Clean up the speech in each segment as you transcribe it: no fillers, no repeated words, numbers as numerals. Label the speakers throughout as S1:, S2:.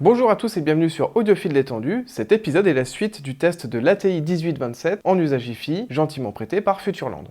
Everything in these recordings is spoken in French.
S1: Bonjour à tous et bienvenue sur Audiophile détendu. Cet épisode est la suite du test de l'ATI 1827 en usage Hi-Fi, gentiment prêté par Futurland.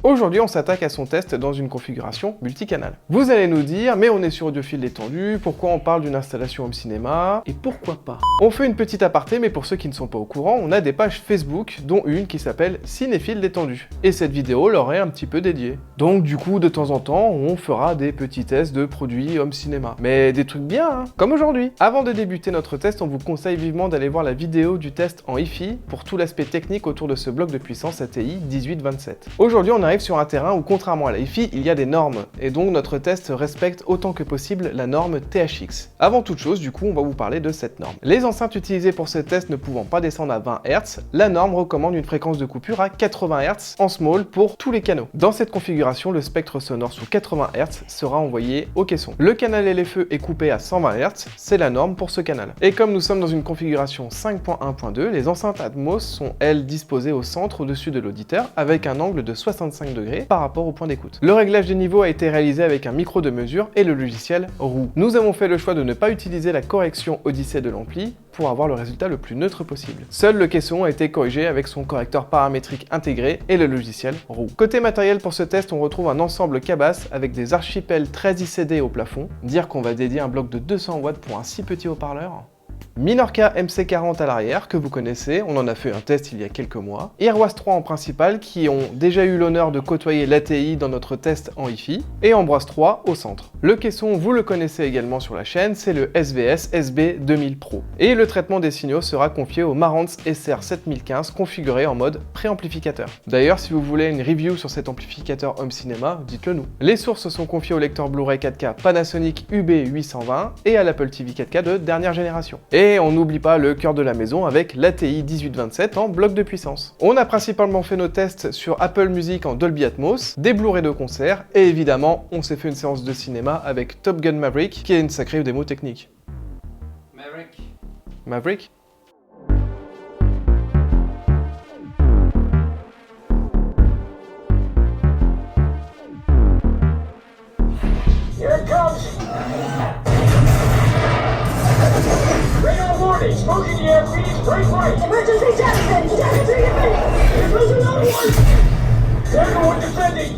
S1: Aujourd'hui, on s'attaque à son test dans une configuration multicanal. Vous allez nous dire, mais on est sur Audiophile détendu, pourquoi on parle d'une installation home cinéma, et pourquoi pas? On fait une petite aparté, mais pour ceux qui ne sont pas au courant, on a des pages Facebook, dont une qui s'appelle Cinéphile détendu. Et cette vidéo leur est un petit peu dédiée. Donc du coup, de temps en temps, on fera des petits tests de produits home cinéma. Mais des trucs bien, hein, comme aujourd'hui. Avant de débuter notre test, on vous conseille vivement d'aller voir la vidéo du test en Hi-Fi pour tout l'aspect technique autour de ce bloc de puissance ATI 1827. Aujourd'hui, on arrive sur un terrain où, contrairement à la Hi-Fi, il y a des normes, et donc notre test respecte autant que possible la norme THX. Avant toute chose, du coup, on va vous parler de cette norme. Les enceintes utilisées pour ce test ne pouvant pas descendre à 20 Hz, la norme recommande une fréquence de coupure à 80 Hz en small pour tous les canaux. Dans cette configuration, le spectre sonore sous 80 Hz sera envoyé au caisson. Le canal LFE est coupé à 120 Hz, c'est la norme pour ce canal. Et comme nous sommes dans une configuration 5.1.2, les enceintes Atmos sont, elles, disposées au centre au-dessus de l'auditeur avec un angle de 65 degrés par rapport au point d'écoute. Le réglage des niveaux a été réalisé avec un micro de mesure et le logiciel Roux. Nous avons fait le choix de ne pas utiliser la correction Odyssey de l'ampli pour avoir le résultat le plus neutre possible. Seul le caisson a été corrigé avec son correcteur paramétrique intégré et le logiciel Roux. Côté matériel pour ce test, on retrouve un ensemble Cabas avec des archipels 13 ICD au plafond. Dire qu'on va dédier un bloc de 200 watts pour un si petit haut-parleur. Minorca MC40 à l'arrière, que vous connaissez, on en a fait un test il y a quelques mois. Airwas 3 en principal, qui ont déjà eu l'honneur de côtoyer l'ATI dans notre test en Hi-Fi. Et Ambroise 3 au centre. Le caisson, vous le connaissez également sur la chaîne, c'est le SVS SB2000 Pro. Et le traitement des signaux sera confié au Marantz SR7015 configuré en mode préamplificateur. D'ailleurs, si vous voulez une review sur cet amplificateur home cinéma, dites-le nous. Les sources sont confiées au lecteur Blu-ray 4K Panasonic UB820 et à l'Apple TV 4K de dernière génération. Et on n'oublie pas le cœur de la maison avec l'ATI 1827 en bloc de puissance. On a principalement fait nos tests sur Apple Music en Dolby Atmos, des Blu-ray de concert, et évidemment, on s'est fait une séance de cinéma avec Top Gun Maverick, qui est une sacrée démo technique. Maverick?
S2: Here it comes! Radar warning! Smoke in the air, please! Break right!
S3: Emergency jettison! Jettison your face!
S2: Here goes another one! Everyone defending!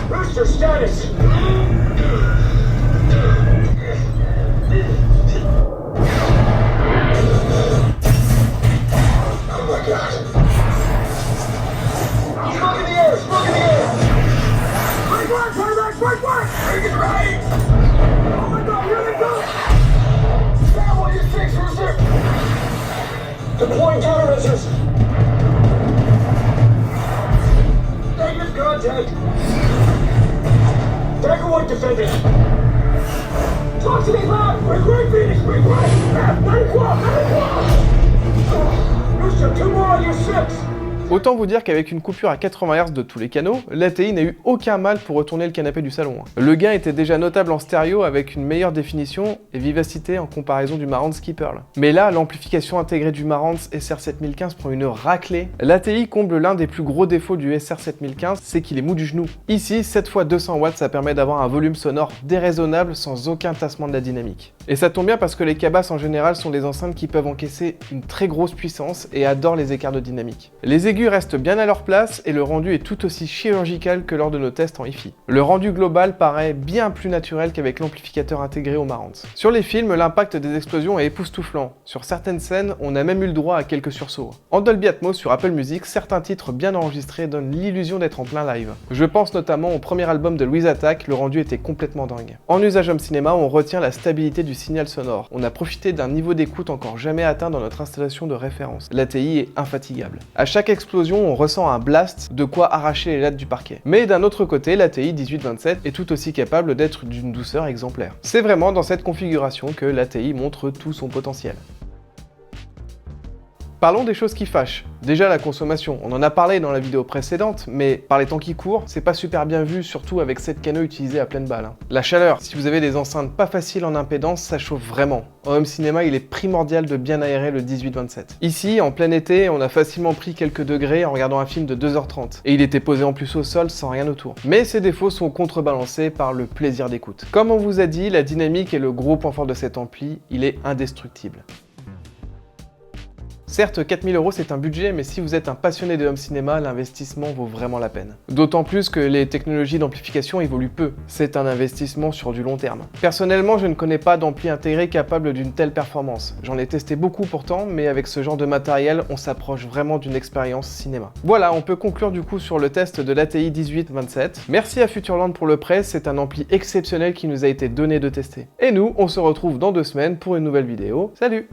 S2: Booster status! Oh my god! Smoke in the air! Smoke in the air! Break right! Turn back! Break right! Break it right! Oh my god! Here they go! Stand on your six reserve! Deploying countermeasures! Negative contact! Dagger One defending! Talk to me loud! Break right, Phoenix! Break right! 94! Booster, 2 more on your 6!
S1: Autant vous dire qu'avec une coupure à 80 Hz de tous les canaux, l'ATI n'a eu aucun mal pour retourner le canapé du salon. Le gain était déjà notable en stéréo avec une meilleure définition et vivacité en comparaison du Marantz Keeperl. Mais là, l'amplification intégrée du Marantz SR7015 prend une raclée. L'ATI comble l'un des plus gros défauts du SR7015, c'est qu'il est mou du genou. Ici, 7 x 200 watts, ça permet d'avoir un volume sonore déraisonnable sans aucun tassement de la dynamique. Et ça tombe bien parce que les Cabas en général sont des enceintes qui peuvent encaisser une très grosse puissance et adorent les écarts de dynamique. Les aigus restent bien à leur place et le rendu est tout aussi chirurgical que lors de nos tests en Hi-Fi. Le rendu global paraît bien plus naturel qu'avec l'amplificateur intégré au Marantz. Sur les films, l'impact des explosions est époustouflant. Sur certaines scènes, on a même eu le droit à quelques sursauts. En Dolby Atmos sur Apple Music, certains titres bien enregistrés donnent l'illusion d'être en plein live. Je pense notamment au premier album de Louise Attaque, le rendu était complètement dingue. En usage home cinéma, on retient la stabilité du du signal sonore. On a profité d'un niveau d'écoute encore jamais atteint dans notre installation de référence. L'ATI est infatigable. À chaque explosion, on ressent un blast, de quoi arracher les lattes du parquet. Mais d'un autre côté, l'ATI 1827 est tout aussi capable d'être d'une douceur exemplaire. C'est vraiment dans cette configuration que l'ATI montre tout son potentiel. Parlons des choses qui fâchent. Déjà la consommation, on en a parlé dans la vidéo précédente, mais par les temps qui courent, c'est pas super bien vu, surtout avec cette canaux utilisée à pleine balle. La chaleur, si vous avez des enceintes pas faciles en impédance, ça chauffe vraiment. En home cinéma, il est primordial de bien aérer le 18-27. Ici, en plein été, on a facilement pris quelques degrés en regardant un film de 2h30, et il était posé en plus au sol sans rien autour. Mais ces défauts sont contrebalancés par le plaisir d'écoute. Comme on vous a dit, la dynamique est le gros point fort de cet ampli, il est indestructible. Certes, 4000 € c'est un budget, mais si vous êtes un passionné de home cinéma, l'investissement vaut vraiment la peine. D'autant plus que les technologies d'amplification évoluent peu. C'est un investissement sur du long terme. Personnellement, je ne connais pas d'ampli intégré capable d'une telle performance. J'en ai testé beaucoup pourtant, mais avec ce genre de matériel, on s'approche vraiment d'une expérience cinéma. Voilà, on peut conclure du coup sur le test de l'ATI 1827. Merci à Futurland pour le prêt, c'est un ampli exceptionnel qui nous a été donné de tester. Et nous, on se retrouve dans 2 semaines pour une nouvelle vidéo. Salut!